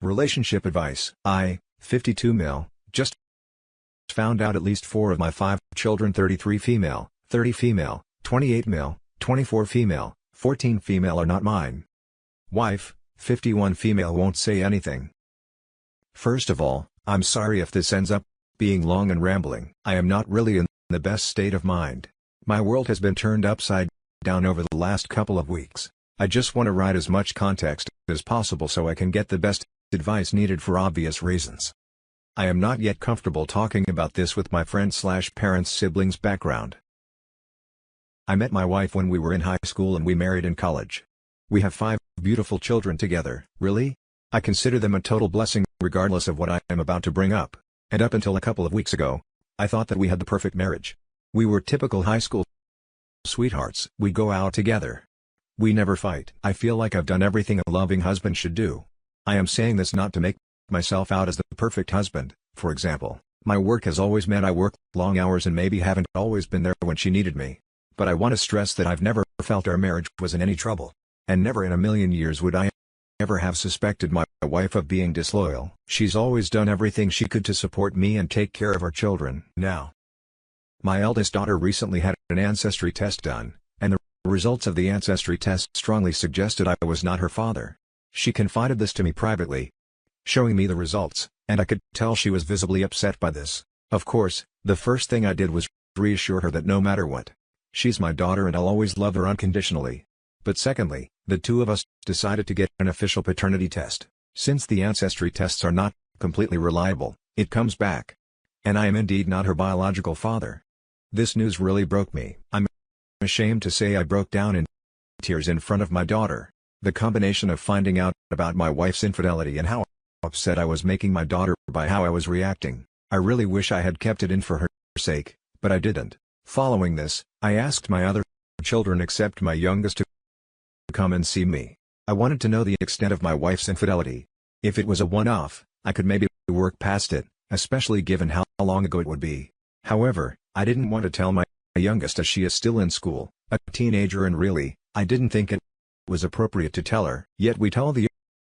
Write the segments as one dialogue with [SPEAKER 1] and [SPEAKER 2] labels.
[SPEAKER 1] Relationship advice. 52 mil, just found out at least 4 of my 5 children 33 female, 30 female, 28 male, 24 female, 14 female are not mine. Wife, 51 female won't say anything. First of all, I'm sorry if this ends up being long and rambling. I am not really in the best state of mind. My world has been turned upside down over the last couple of weeks. I just want to write as much context as possible so I can get the best advice needed for obvious reasons. I am not yet comfortable talking about this with my friends/parents' siblings background. I met my wife when we were in high school and we married in college. We have 5 beautiful children together. Really? I consider them a total blessing regardless of what I am about to bring up. And up until a couple of weeks ago, I thought that we had the perfect marriage. We were typical high school sweethearts. We go out together. We never fight. I feel like I've done everything a loving husband should do. I am saying this not to make myself out as the perfect husband. For example, my work has always meant I work long hours and maybe haven't always been there when she needed me. But I want to stress that I've never felt our marriage was in any trouble. And never in a million years would I ever have suspected my wife of being disloyal. She's always done everything she could to support me and take care of our children. Now, my eldest daughter recently had an ancestry test done, and the results of the ancestry test strongly suggested I was not her father. She confided this to me privately, showing me the results, and I could tell she was visibly upset by this. Of course, the first thing I did was reassure her that no matter what, she's my daughter and I'll always love her unconditionally. But secondly, the two of us decided to get an official paternity test. Since the ancestry tests are not completely reliable, it comes back, and I am indeed not her biological father. This news really broke me. I'm ashamed to say I broke down in tears in front of my daughter. The combination of finding out about my wife's infidelity and how upset I was making my daughter by how I was reacting. I really wish I had kept it in for her sake, but I didn't. Following this, I asked my other children except my youngest to come and see me. I wanted to know the extent of my wife's infidelity. If it was a one-off, I could maybe work past it, especially given how long ago it would be. However, I didn't want to tell my youngest as she is still in school, a teenager, and really, I didn't think it was appropriate to tell her. Yet we tell the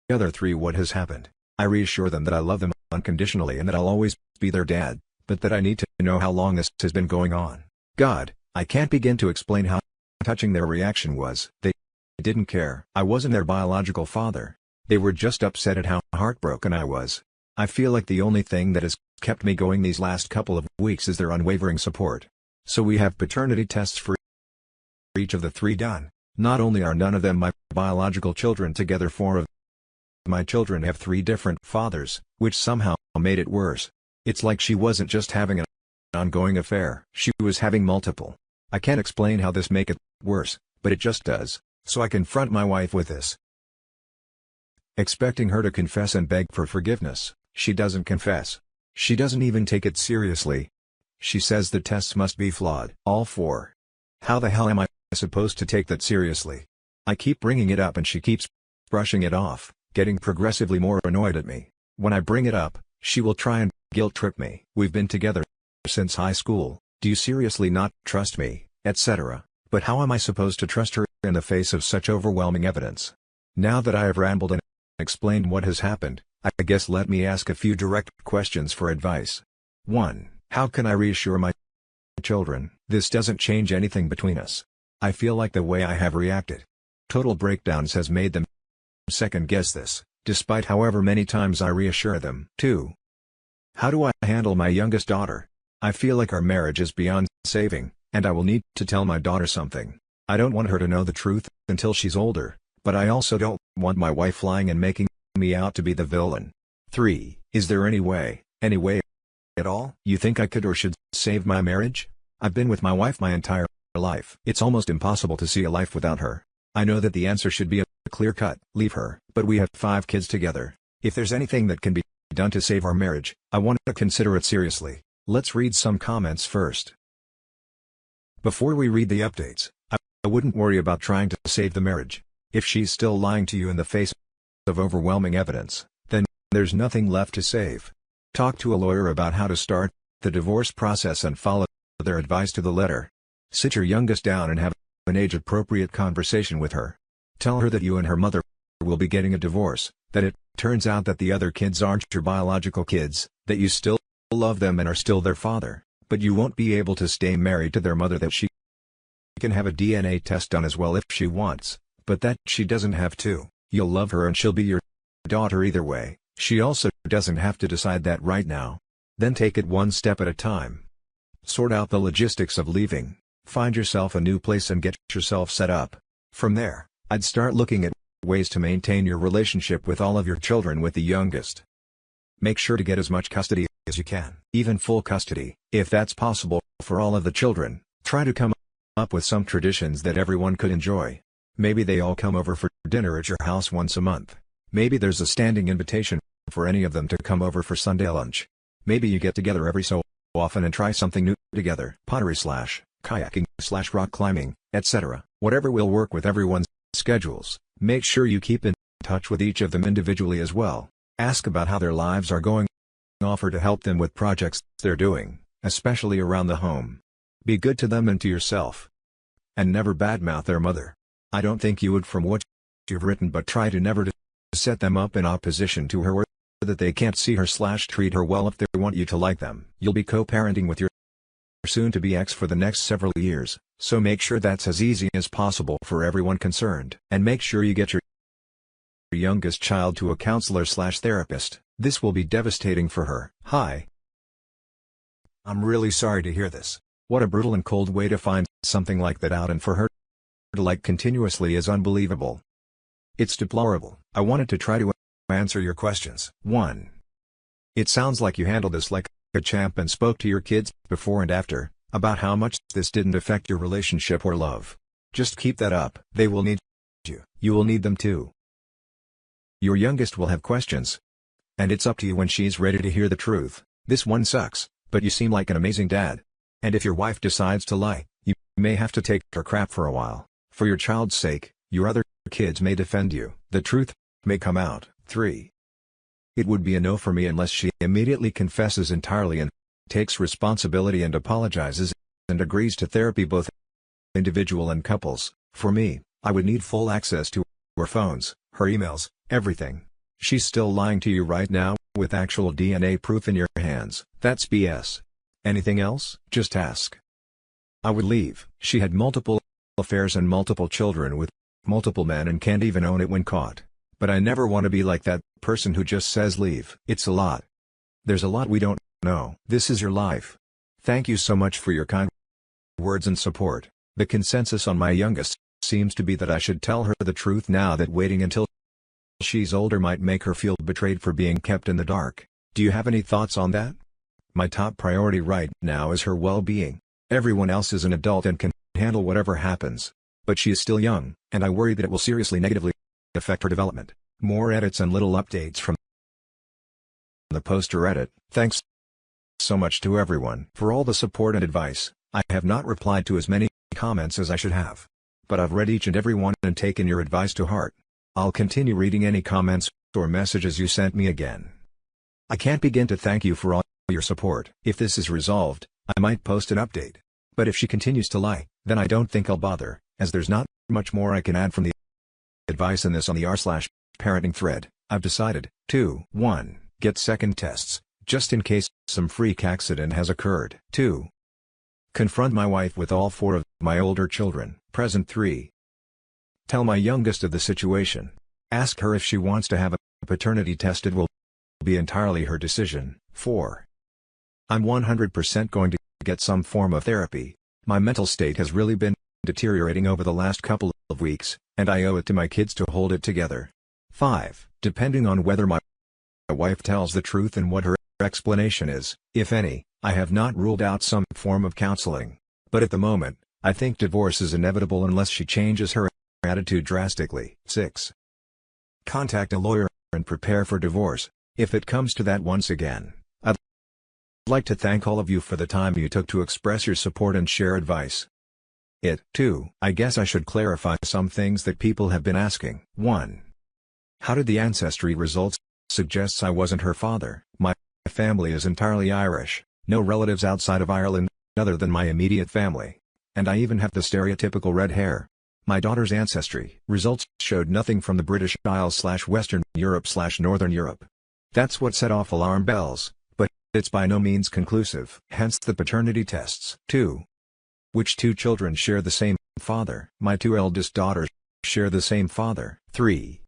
[SPEAKER 1] other 3 what has happened. I reassure them that I love them unconditionally and that I'll always be their dad, but that I need to know how long this has been going on. God, I can't begin to explain how touching their reaction was. They didn't care. I wasn't their biological father. They were just upset at how heartbroken I was. I feel like the only thing that has kept me going these last couple of weeks is their unwavering support. So we have paternity tests for each of the 3 done. Not only are none of them my biological children, together 4 of my children have 3 different fathers, which somehow made it worse. It's like she wasn't just having an ongoing affair. She was having multiple. I can't explain how this makes it worse, but it just does. So I confront my wife with this, expecting her to confess and beg for forgiveness. She doesn't confess. She doesn't even take it seriously. She says the tests must be flawed. All 4. How the hell am I supposed to take that seriously? I keep bringing it up and she keeps brushing it off, getting progressively more annoyed at me. When I bring it up, she will try and guilt trip me. We've been together since high school. Do you seriously not trust me, etc. But how am I supposed to trust her in the face of such overwhelming evidence? Now that I have rambled and explained what has happened, I guess let me ask a few direct questions for advice. 1. How can I reassure my children? This doesn't change anything between us. I feel like the way I have reacted total breakdowns has made them second-guess this, despite however many times I reassure them. 2. How do I handle my youngest daughter? I feel like our marriage is beyond saving, and I will need to tell my daughter something. I don't want her to know the truth until she's older, but I also don't want my wife lying and making me out to be the villain. 3. Is there any way at all, you think I could or should save my marriage? I've been with my wife my entire life. It's almost impossible to see a life without her. I know that the answer should be a clear-cut, leave her, but we have 5 kids together. If there's anything that can be done to save our marriage, I want to consider it seriously. Let's read some comments first. Before we read the updates, I wouldn't worry about trying to save the marriage. If she's still lying to you in the face of overwhelming evidence, then there's nothing left to save. Talk to a lawyer about how to start the divorce process and follow their advice to the letter. Sit your youngest down and have an age-appropriate conversation with her. Tell her that you and her mother will be getting a divorce, that it turns out that the other kids aren't your biological kids, that you still love them and are still their father, but you won't be able to stay married to their mother, that she can have a DNA test done as well if she wants, but that she doesn't have to. You'll love her and she'll be your daughter either way. She also doesn't have to decide that right now. Then take it one step at a time. Sort out the logistics of leaving, find yourself a new place and get yourself set up. From there, I'd start looking at ways to maintain your relationship with all of your children with the youngest. Make sure to get as much custody as you can, even full custody, if that's possible, for all of the children. Try to come up with some traditions that everyone could enjoy. Maybe they all come over for dinner at your house once a month. Maybe there's a standing invitation for any of them to come over for Sunday lunch. Maybe you get together every so often and try something new together. Pottery / kayaking / rock climbing, etc. Whatever will work with everyone's schedules. Make sure you keep in touch with each of them individually as well. Ask about how their lives are going. Offer to help them with projects they're doing, especially around the home. Be good to them and to yourself. And never badmouth their mother. I don't think you would from what you've written, but try to never to set them up in opposition to her, or that they can't see her / treat her well if they want you to like them. You'll be co-parenting with your soon-to-be ex for the next several years, so make sure that's as easy as possible for everyone concerned. And make sure you get your youngest child to a counselor / therapist. This will be devastating for her. Hi. I'm really sorry to hear this. What a brutal and cold way to find something like that out, and for her to like continuously is unbelievable. It's deplorable. I wanted to try to answer your questions. 1. It sounds like you handled this like a champ and spoke to your kids, before and after, about how much this didn't affect your relationship or love. Just keep that up. They will need you. You will need them too. Your youngest will have questions. And it's up to you when she's ready to hear the truth. This one sucks, but you seem like an amazing dad. And if your wife decides to lie, you may have to take her crap for a while. For your child's sake, your other kids may defend you. The truth may come out. 3. It would be a no for me unless she immediately confesses entirely and takes responsibility and apologizes, and agrees to therapy, both individual and couples. For me, I would need full access to her phones, her emails, everything. She's still lying to you right now, with actual DNA proof in your hands. That's BS. Anything else? Just ask. I would leave. She had multiple affairs and multiple children with multiple men and can't even own it when caught. But I never want to be like that person who just says leave. It's a lot. There's a lot we don't know. This is your life. Thank you so much for your kind words and support. The consensus on my youngest seems to be that I should tell her the truth now, that waiting until she's older might make her feel betrayed for being kept in the dark. Do you have any thoughts on that? My top priority right now is her well-being. Everyone else is an adult and can handle whatever happens. But she is still young, and I worry that it will seriously negatively affect her development. More edits and little updates from the poster edit. Thanks so much to everyone for all the support and advice. I have not replied to as many comments as I should have. But I've read each and every one and taken your advice to heart. I'll continue reading any comments or messages you sent me again. I can't begin to thank you for all your support. If this is resolved, I might post an update. But if she continues to lie, then I don't think I'll bother, as there's not much more I can add from the advice in this on the r/parenting thread. I've decided to 1. Get second tests, just in case some freak accident has occurred. 2. Confront my wife with all 4 of my older children, present. 3. Tell my youngest of the situation. Ask her if she wants to have a paternity test. It will be entirely her decision. 4. I'm 100% going to get some form of therapy. My mental state has really been deteriorating over the last couple of weeks, and I owe it to my kids to hold it together. 5. Depending on whether my wife tells the truth and what her explanation is, if any, I have not ruled out some form of counseling. But at the moment, I think divorce is inevitable unless she changes her attitude drastically. 6. Contact a lawyer and prepare for divorce, if it comes to that once again. I'd like to thank all of you for the time you took to express your support and share advice. 2. I guess I should clarify some things that people have been asking. 1. How did the ancestry results suggests I wasn't her father? My family is entirely Irish, no relatives outside of Ireland, other than my immediate family. And I even have the stereotypical red hair. My daughter's ancestry results showed nothing from the British Isles/Western Europe/Northern Europe. That's what set off alarm bells, but it's by no means conclusive. Hence the paternity tests. 2. Which two children share the same father? My two eldest daughters share the same father. 3.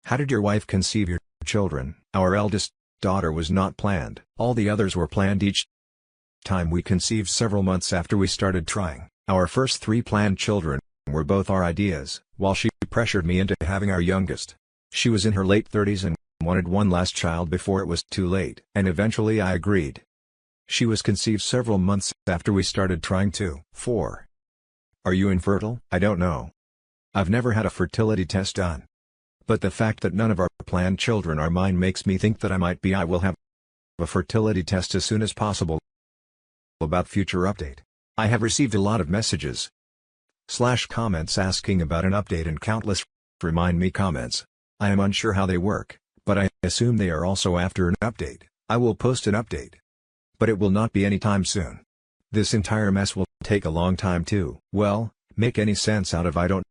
[SPEAKER 1] How did your wife conceive your children? Our eldest daughter was not planned. All the others were planned. Each time we conceived several months after we started trying. Our first 3 planned children were both our ideas, while she pressured me into having our youngest. She was in her late 30s and wanted one last child before it was too late. And eventually I agreed. She was conceived several months after we started trying too. 4. Are you infertile? I don't know. I've never had a fertility test done. But the fact that none of our planned children are mine makes me think that I might be. I will have a fertility test as soon as possible. About future update. I have received a lot of messages / comments asking about an update and countless remind me comments. I am unsure how they work, but I assume they are also after an update. I will post an update. But it will not be anytime soon. This entire mess will take a long time to, well, make any sense out of. I don't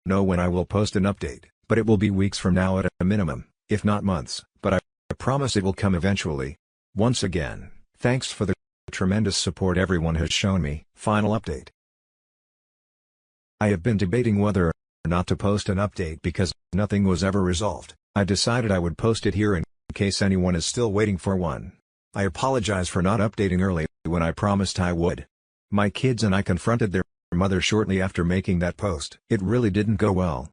[SPEAKER 1] know when I will post an update, but it will be weeks from now at a minimum, if not months, but I promise it will come eventually. Once again, thanks for the tremendous support everyone has shown me. Final update. I have been debating whether or not to post an update because nothing was ever resolved. I decided I would post it here in case anyone is still waiting for one. I apologize for not updating early when I promised I would. My kids and I confronted their mother shortly after making that post. It really didn't go well.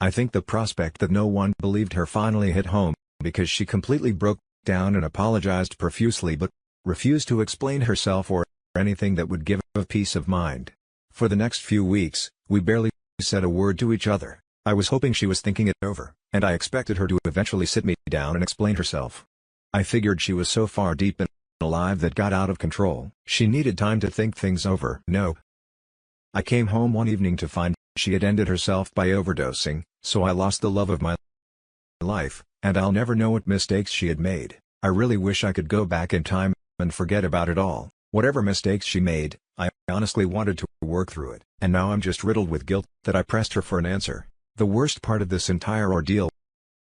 [SPEAKER 1] I think the prospect that no one believed her finally hit home, because she completely broke down and apologized profusely but refused to explain herself or anything that would give a peace of mind. For the next few weeks, we barely said a word to each other. I was hoping she was thinking it over, and I expected her to eventually sit me down and explain herself. I figured she was so far deep and alive that got out of control. She needed time to think things over. Nope. I came home one evening to find she had ended herself by overdosing, so I lost the love of my life, and I'll never know what mistakes she had made. I really wish I could go back in time and forget about it all. Whatever mistakes she made, I honestly wanted to work through it, and now I'm just riddled with guilt that I pressed her for an answer. The worst part of this entire ordeal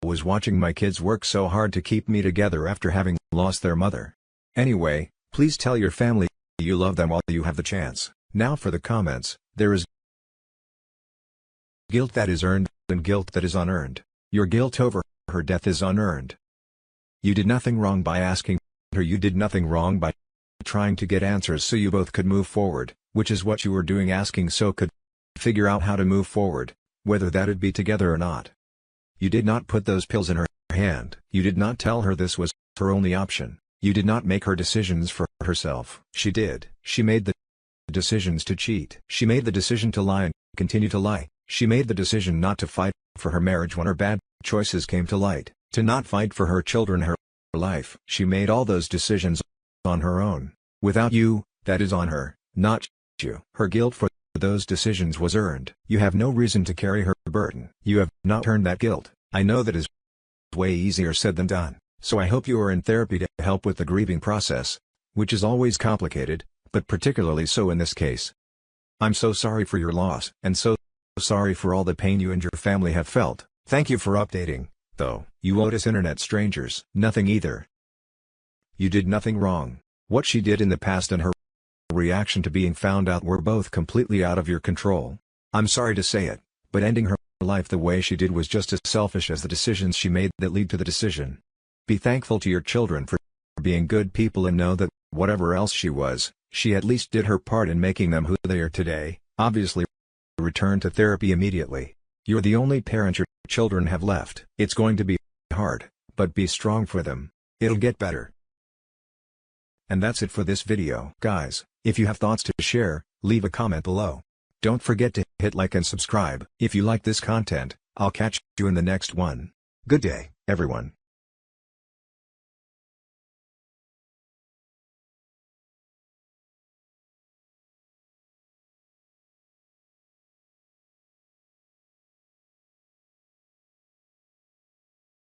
[SPEAKER 1] was watching my kids work so hard to keep me together after having lost their mother. Anyway, please tell your family you love them while you have the chance. Now for the comments. There is guilt that is earned and guilt that is unearned. Your guilt over her death is unearned. You did nothing wrong by asking her. You did nothing wrong by trying to get answers so you both could move forward, which is what you were doing, asking so could figure out how to move forward, whether that'd be together or not. You did not put those pills in her hand. You did not tell her this was her only option. You did not make her decisions for herself. She did. She made the decisions to cheat. She made the decision to lie and continue to lie. She made the decision not to fight for her marriage when her bad choices came to light, to not fight for her children, her life. She made all those decisions on her own. Without you, that is on her, not you. Her guilt for those decisions was earned. You have no reason to carry her burden. You have not earned that guilt. I know that is way easier said than done, so I hope you are in therapy to help with the grieving process, which is always complicated, but particularly so in this case. I'm so sorry for your loss, and so sorry for all the pain you and your family have felt. Thank you for updating, though. You owed us internet strangers nothing either. You did nothing wrong. What she did in the past and her reaction to being found out were both completely out of your control. I'm sorry to say it, but ending her life the way she did was just as selfish as the decisions she made that lead to the decision. Be thankful to your children for being good people and know that, whatever else she was, she at least did her part in making them who they are today. Obviously, return to therapy immediately. You're the only parent your children have left. It's going to be hard, but be strong for them. It'll get better. And that's it for this video. Guys, if you have thoughts to share, leave a comment below. Don't forget to hit like and subscribe. If you like this content, I'll catch you in the next one. Good day, everyone.